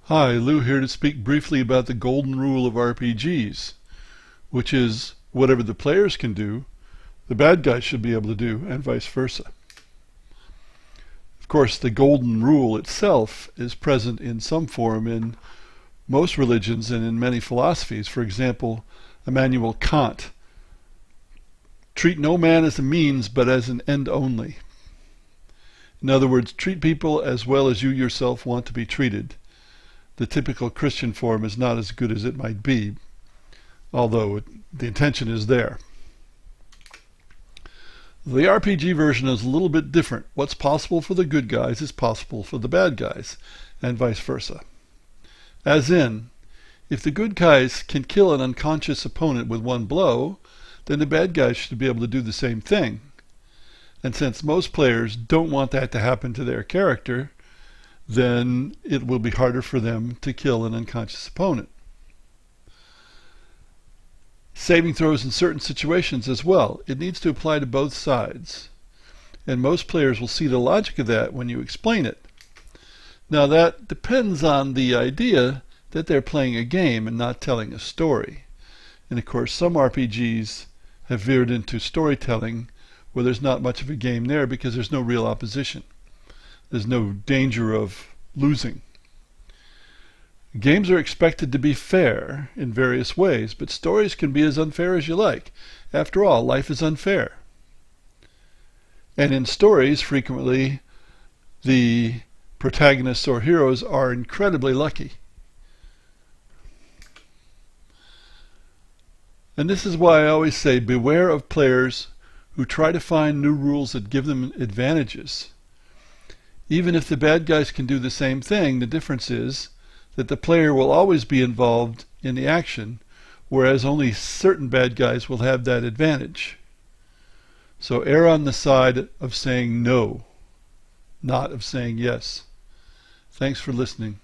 Hi, Lou here to speak briefly about the golden rule of RPGs, which is whatever the players can do, the bad guys should be able to do, and vice versa. Of course, the golden rule itself is present in some form in most religions and in many philosophies. For example, Immanuel Kant, treat no man as a means but as an end only. In other words, treat people as well as you yourself want to be treated. The typical Christian form is not as good as it might be, although the intention is there. The RPG version is a little bit different. What's possible for the good guys is possible for the bad guys, and vice versa. As in, if the good guys can kill an unconscious opponent with one blow, then the bad guys should be able to do the same thing. And since most players don't want that to happen to their character, then it will be harder for them to kill an unconscious opponent. Saving throws in certain situations as well. It needs to apply to both sides. And most players will see the logic of that when you explain it. Now that depends on the idea that they're playing a game and not telling a story. And of course some RPGs have veered into storytelling where there's not much of a game there because there's no real opposition. There's no danger of losing. Games are expected to be fair in various ways, but stories can be as unfair as you like. After all, life is unfair. And in stories, frequently, the protagonists or heroes are incredibly lucky. And this is why I always say, beware of players who try to find new rules that give them advantages. Even if the bad guys can do the same thing, the difference is that the player will always be involved in the action, whereas only certain bad guys will have that advantage. So err on the side of saying no, not of saying yes. Thanks for listening.